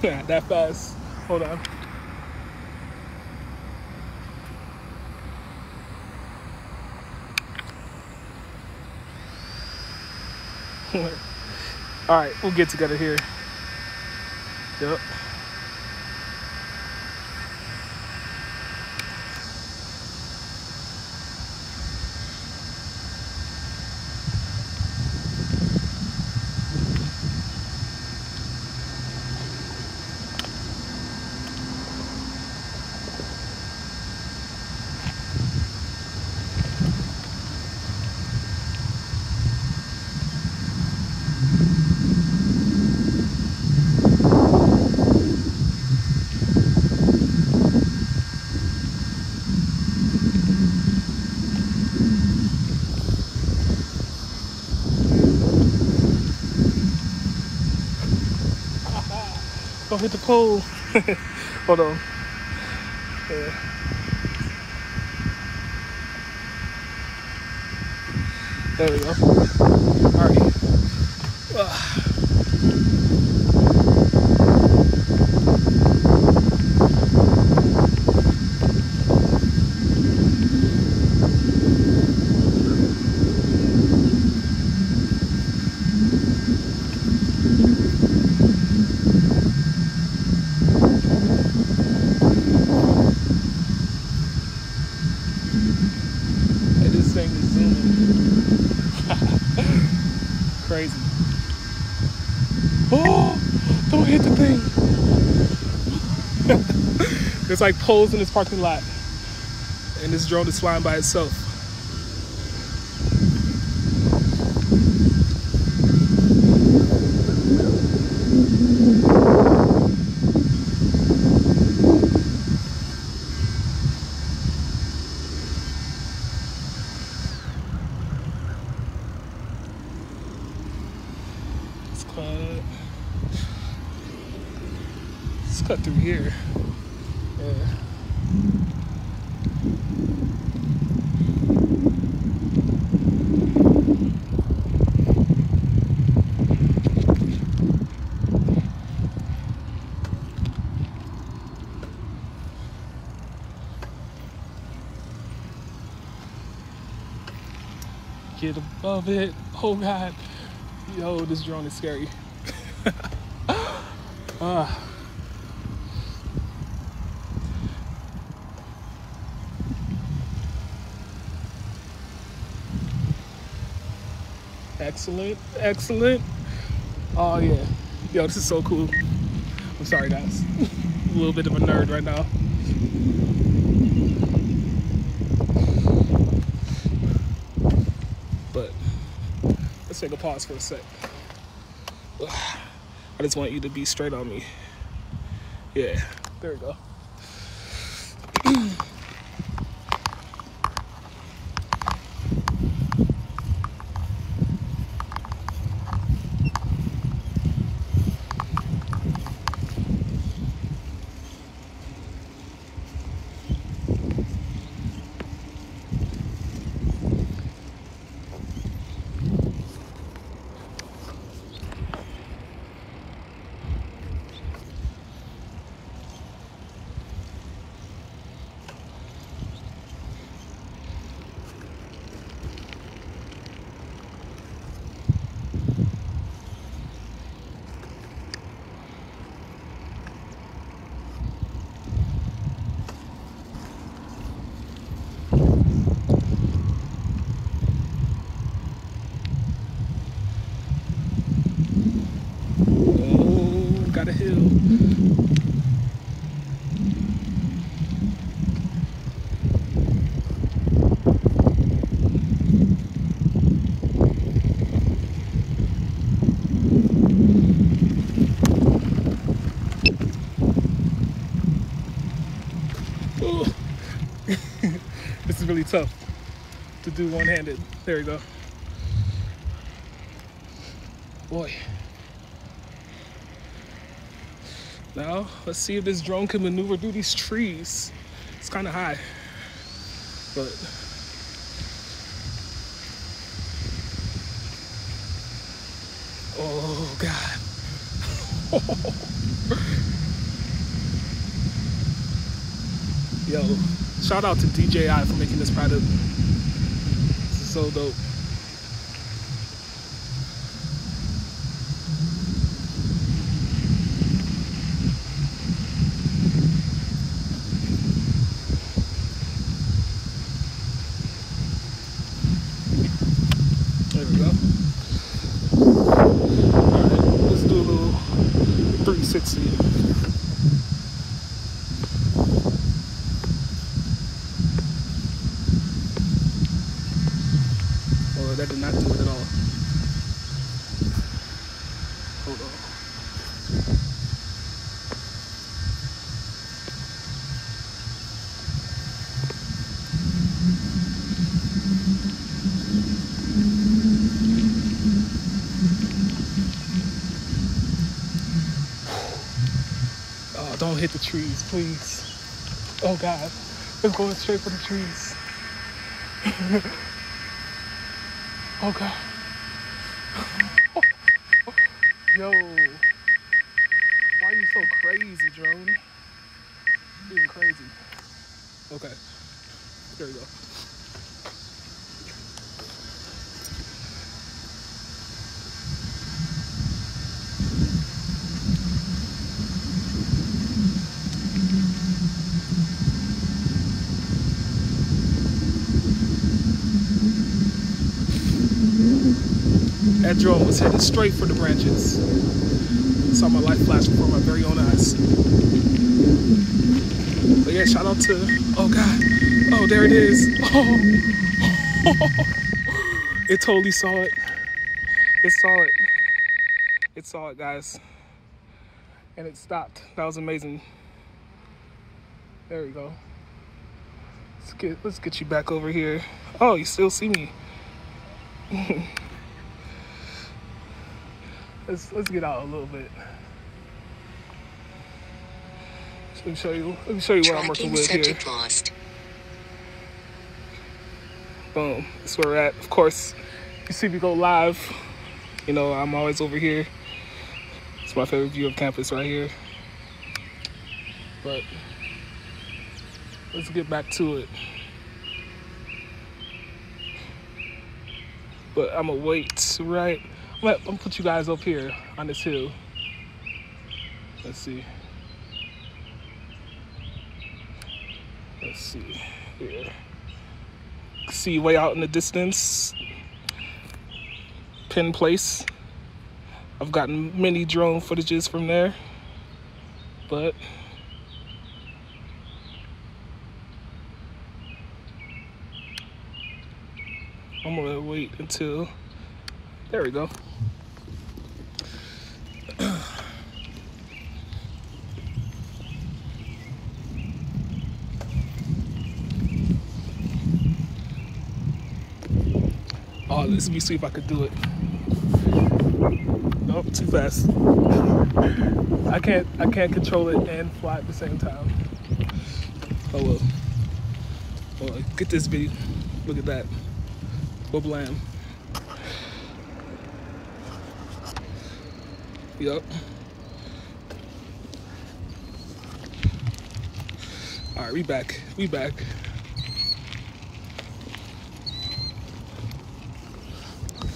That fast. Hold on. All right, we'll get together here. Yep. Don't hit the pole. Hold on. Yeah. There we go. All right. Hey, this thing is zooming. Crazy. Oh, don't hit the thing. There's like poles in this parking lot, and this drone is flying by itself. Let's cut through here. Yeah. Get above it. Oh God. Yo, this drone is scary. Excellent, excellent. Oh yeah. Yo, this is so cool. I'm sorry guys. A little bit of a nerd right now. But let's take a pause for a sec. I just want you to be straight on me. Yeah, there we go. Got a hill. This is really tough to do one-handed. There we go. Boy. Now, let's see if this drone can maneuver through these trees. It's kind of high, but oh God. Yo, shout out to DJI for making this product. This is so dope. There we go. Alright, let's do a little 360. Oh, that did not do it at all. Hold on. Oh, don't hit the trees, please. Oh God, it's going straight for the trees. Oh God. Yo, why are you so crazy, drone? You're being crazy. Okay, there we go. That drone was headed straight for the branches. Saw my life flash before my very own eyes. But yeah, shout out to, oh God, oh, there it is. Oh, it totally saw it. It saw it. It saw it, guys. And it stopped. That was amazing. There we go. Let's get you back over here. Oh, you still see me. Let's get out a little bit. Let me show you what I'm working with here. Lost. Boom. That's where we're at. Of course, you see me go live. You know, I'm always over here. It's my favorite view of campus right here. But let's get back to it. But I'm gonna wait, right? I'm gonna put you guys up here on this hill. Let's see. Let's see here. See way out in the distance, Penn Place. I've gotten many drone footages from there, but I'm gonna wait until, there we go. Oh, let me see if I could do it. Nope, too fast. I can't control it and fly at the same time. Oh well. Oh, get this video. Look at that. What blam. Yup. Alright, we back. We back.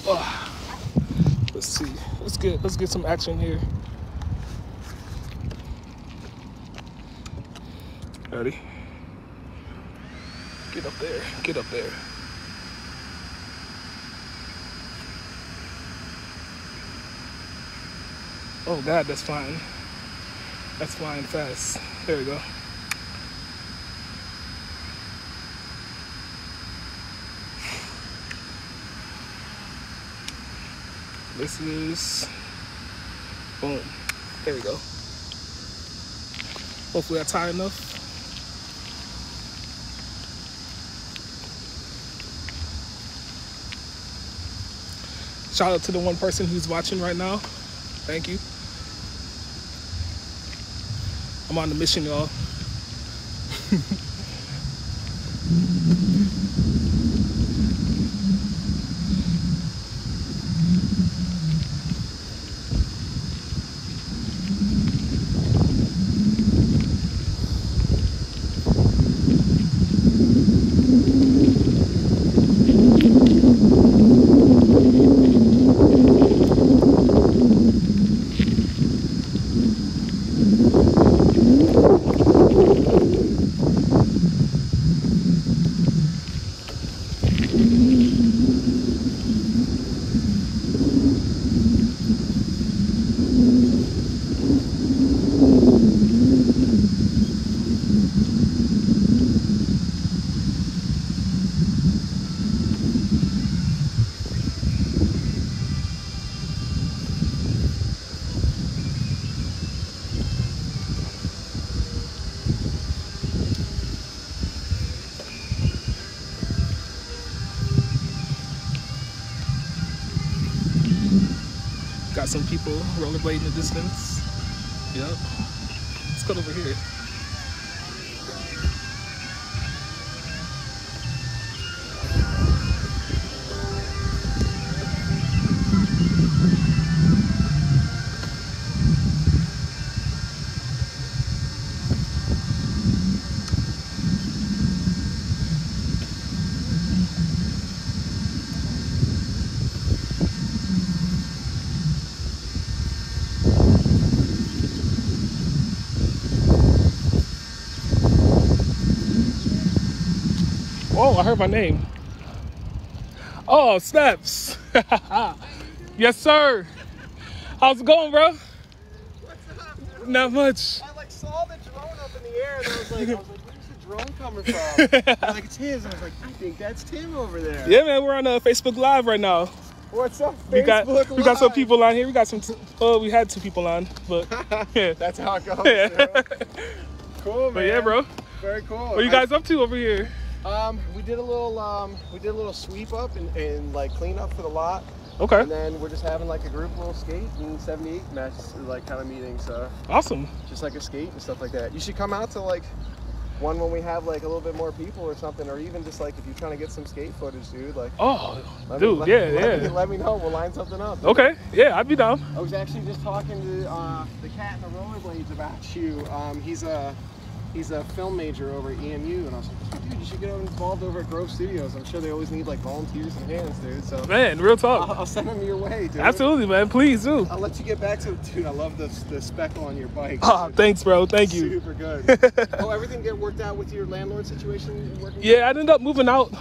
Oh, let's see. Let's get some action here. Ready? Get up there. Get up there. Oh God, that's flying. That's flying fast. There we go. This is, boom. There we go. Hopefully that's high enough. Shout out to the one person who's watching right now. Thank you. I'm on the mission, y'all. Got some people rollerblading in the distance. Yep. Let's go over here. Oh, I heard my name. Oh, Snaps. Yes, sir. How's it going, bro? What's up, dude? Not much. I like saw the drone up in the air and I was like, where's the drone coming from? I was like, it's his. I was like, I think that's Tim over there. Yeah, man, we're on Facebook Live right now. What's up, We Facebook got some Live? people on here. We got some. We had 2 people on, but yeah. That's how it goes. Yeah. Cool, man. But yeah, bro. Very cool. What are you guys up to over here? We did a little sweep up and like clean up for the lot. Okay. And then we're just having like a group little skate and 78 match like kind of meeting. So Awesome. just like a skate and stuff like that. You should come out to like one when we have like a little bit more people or something, or even just like if you're trying to get some skate footage, dude. Like, Oh, let dude, me- let me know. We'll line something up. Dude. Okay, yeah, I'd be down. I was actually just talking to the cat in the rollerblades about you. He's a film major over at EMU, and I was like, dude, you should get involved over at Grove Studios. I'm sure they always need like volunteers and hands, dude. So Man, real talk. I'll send them your way, dude. Absolutely, man. Please do. I'll let you get back to it, dude. I love the speckle on your bike. Oh, thanks, bro. Thank you. Super good. Oh, everything get worked out with your landlord situation? Working Yeah, I ended up moving out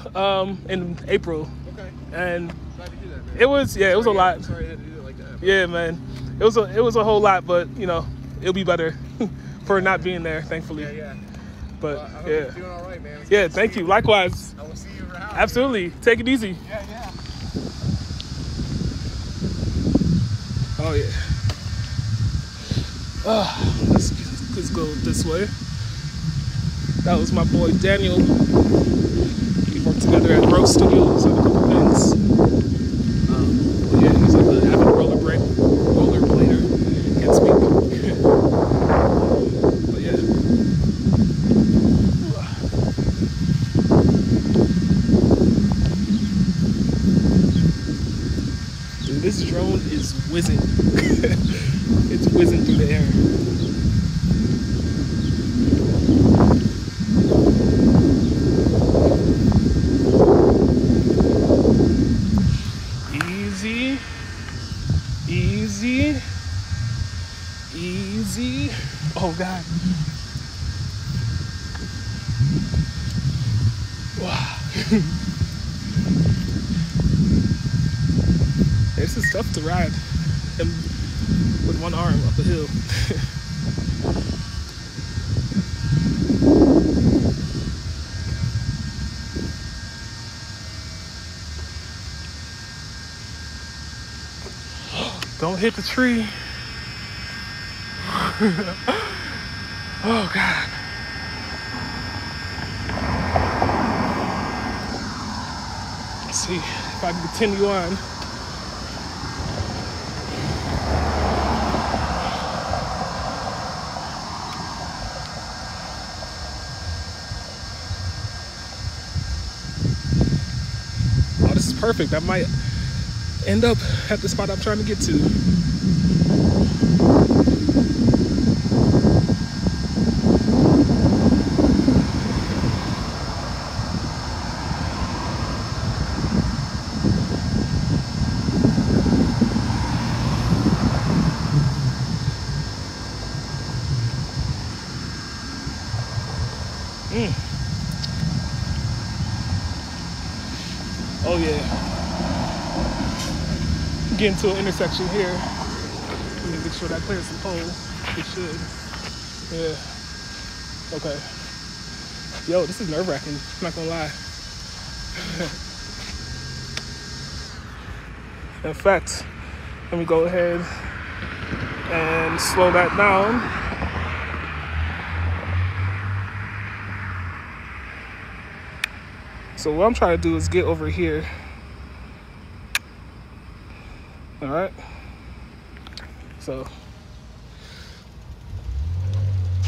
in April, Okay. and Glad to hear that, man. it was a lot. Sorry I had to do it like that. Yeah, man. It was a whole lot, but you know, it'll be better for not being there, thankfully. Yeah. But I hope yeah. you're doing all right, man. It's Yeah, good to thank see you. Likewise. I will see you around. Absolutely. Take it easy. Yeah. Oh yeah. Let's go this way. That was my boy Daniel. We worked together at Grove Studios on a couple things. But yeah, he's like an avid rollerblader. Can't speak. But yeah. Dude, this drone is whizzing. It's whizzing through the air. Easy. Easy. Easy. Oh, God. Wow. This is tough to ride with one arm up a hill. Don't hit the tree. Oh, God. Let's see if I can continue on. Oh, this is perfect. I might end up at the spot I'm trying to get to. Oh yeah. Getting to an intersection here. Let me make sure that clears the pole. It should. Yeah. Okay. Yo, this is nerve-wracking, I'm not gonna lie. In fact, let me go ahead and slow that down. So what I'm trying to do is get over here. All right. So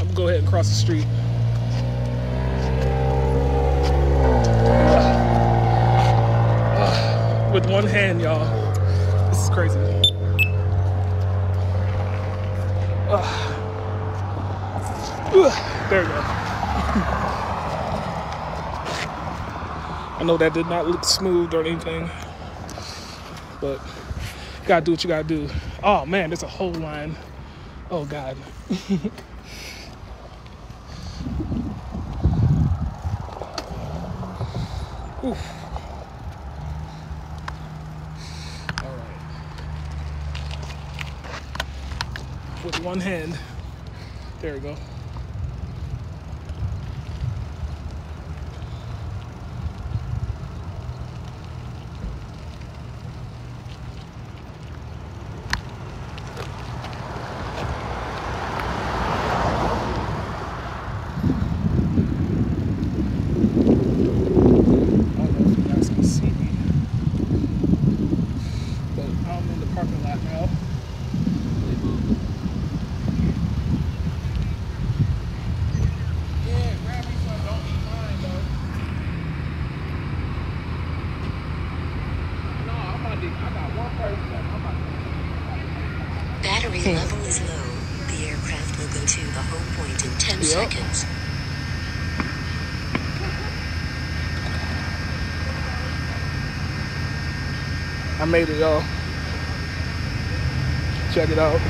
I'm gonna go ahead and cross the street. With one hand, y'all. This is crazy. There we go. I know that did not look smooth or anything, but you gotta do what you gotta do. Oh man, there's a whole line. Oh God. Oof. All right. With one hand. There we go. Battery level is low. The aircraft will go to the home point in 10 seconds. I made it, y'all. Check it out.